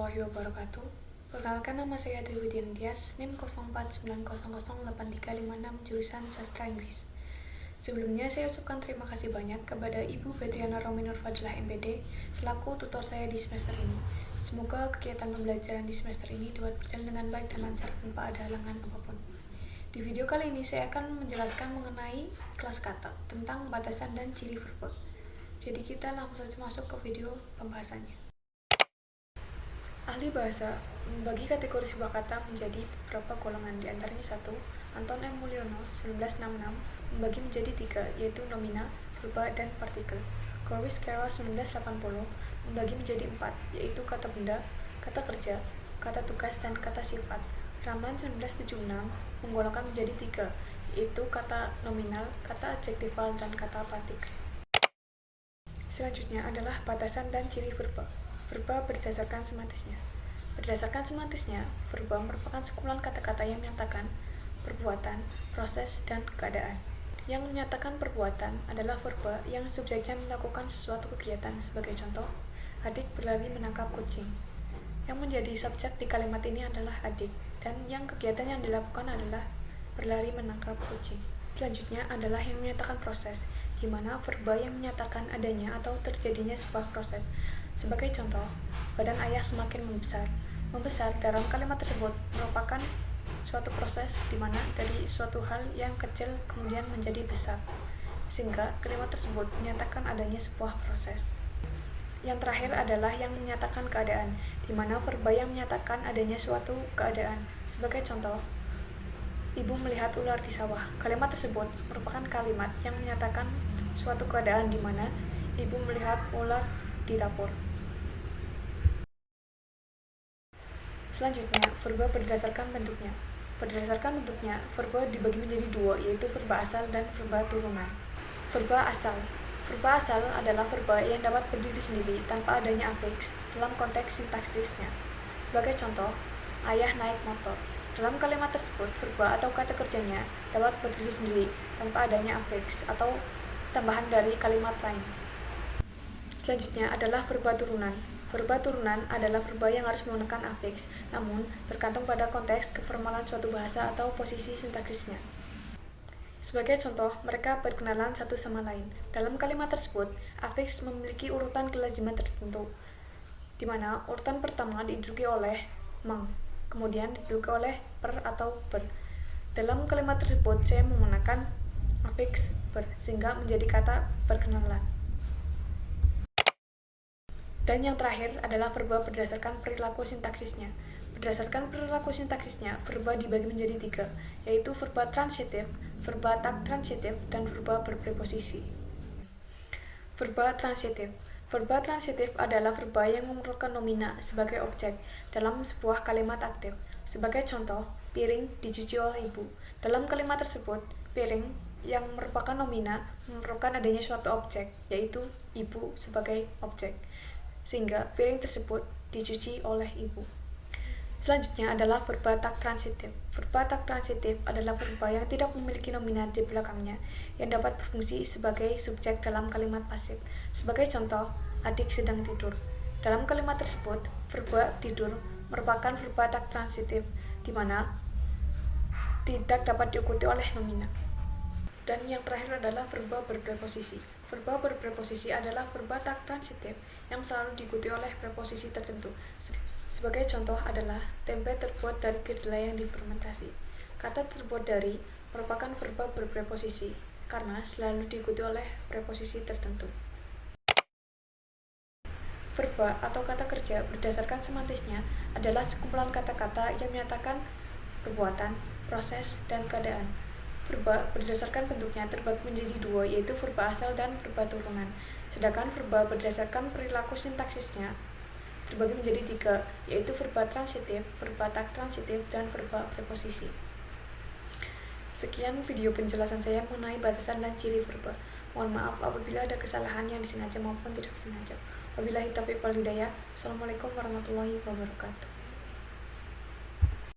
warahmatullahi wabarakatuh. Perkenalkan, nama saya Dewi Tias, NIM 04900836 jurusan Sastra Inggris. Sebelumnya saya ucapkan terima kasih banyak kepada Ibu Betriana Rominur Fadilah MPD selaku tutor saya di semester ini. Semoga kegiatan pembelajaran di semester ini dapat berjalan dengan baik dan lancar tanpa ada halangan apapun. Di video kali ini saya akan menjelaskan mengenai kelas kata tentang batasan dan ciri verba. Jadi kita langsung saja masuk ke video pembahasannya. Ahli bahasa membagi kategori sebuah kata menjadi beberapa golongan, di antaranya 1. Anton M. Mulyono 1966 membagi menjadi 3, yaitu nomina, verba, dan partikel. Corwis Kara 1980 membagi menjadi 4, yaitu kata benda, kata kerja, kata tugas, dan kata sifat. Rahman 1976 menggolongkan menjadi 3, yaitu kata nominal, kata adjektifal, dan kata partikel. Selanjutnya adalah batasan dan ciri verba. Verba berdasarkan semantisnya. Berdasarkan semantisnya, verba merupakan sekumpulan kata-kata yang menyatakan perbuatan, proses, dan keadaan. Yang menyatakan perbuatan adalah verba yang subjeknya melakukan sesuatu kegiatan. Sebagai contoh, adik berlari menangkap kucing. Yang menjadi subjek di kalimat ini adalah adik, dan yang kegiatan yang dilakukan adalah berlari menangkap kucing. Selanjutnya adalah yang menyatakan proses, di mana verba yang menyatakan adanya atau terjadinya sebuah proses. Sebagai contoh, badan ayah semakin membesar. Membesar dalam kalimat tersebut merupakan suatu proses di mana dari suatu hal yang kecil kemudian menjadi besar, sehingga kalimat tersebut menyatakan adanya sebuah proses. Yang terakhir adalah yang menyatakan keadaan, di mana verba yang menyatakan adanya suatu keadaan. Sebagai contoh, ibu melihat ular di sawah. Kalimat tersebut merupakan kalimat yang menyatakan suatu keadaan di mana ibu melihat ular di dapur. Selanjutnya, verba berdasarkan bentuknya. Berdasarkan bentuknya, verba dibagi menjadi 2, yaitu verba asal dan verba turunan. Verba asal. Verba asal adalah verba yang dapat berdiri sendiri tanpa adanya afiks dalam konteks sintaksisnya. Sebagai contoh, ayah naik motor. Dalam kalimat tersebut, verba atau kata kerjanya dapat berdiri sendiri tanpa adanya afiks atau tambahan dari kalimat lain. Selanjutnya adalah verba turunan. Verba turunan adalah verba yang harus menggunakan afiks, namun tergantung pada konteks keformalan suatu bahasa atau posisi sintaksisnya. Sebagai contoh, mereka berkenalan satu sama lain. Dalam kalimat tersebut, afiks memiliki urutan kelaziman tertentu, di mana urutan pertama diduduki oleh mang, kemudian diduduki oleh per atau ber. Dalam kalimat tersebut, saya menggunakan afiks ber, sehingga menjadi kata berkenalan. Dan yang terakhir adalah verba berdasarkan perilaku sintaksisnya. Berdasarkan perilaku sintaksisnya, verba dibagi menjadi 3, yaitu verba transitif, verba tak transitif, dan verba berpreposisi. Verba transitif. Verba transitif adalah verba yang memerlukan nomina sebagai objek dalam sebuah kalimat aktif. Sebagai contoh, piring dicuci oleh ibu. Dalam kalimat tersebut, piring yang merupakan nomina memerlukan adanya suatu objek, yaitu ibu sebagai objek, sehingga piring tersebut dicuci oleh ibu. Selanjutnya adalah verba tak transitif. Verba tak transitif adalah verba yang tidak memiliki nomina di belakangnya, yang dapat berfungsi sebagai subjek dalam kalimat pasif. Sebagai contoh, adik sedang tidur. Dalam kalimat tersebut, verba tidur merupakan verba tak transitif, di mana tidak dapat diikuti oleh nomina. Dan yang terakhir adalah verba berpreposisi. Verba berpreposisi adalah verba tak transitif yang selalu diikuti oleh preposisi tertentu. Sebagai contoh adalah tempe terbuat dari kedelai yang difermentasi. Kata terbuat dari merupakan verba berpreposisi karena selalu diikuti oleh preposisi tertentu. Verba atau kata kerja berdasarkan semantisnya adalah sekumpulan kata-kata yang menyatakan perbuatan, proses, dan keadaan. Verba berdasarkan bentuknya terbagi menjadi 2, yaitu verba asal dan verba turunan. Sedangkan verba berdasarkan perilaku sintaksisnya terbagi menjadi 3, yaitu verba transitif, verba tak transitif, dan verba preposisi. Sekian video penjelasan saya mengenai batasan dan ciri verba. Mohon maaf apabila ada kesalahan yang disengaja maupun tidak disengaja. Wabillahi taufiq wal hidayah. Assalamualaikum warahmatullahi wabarakatuh.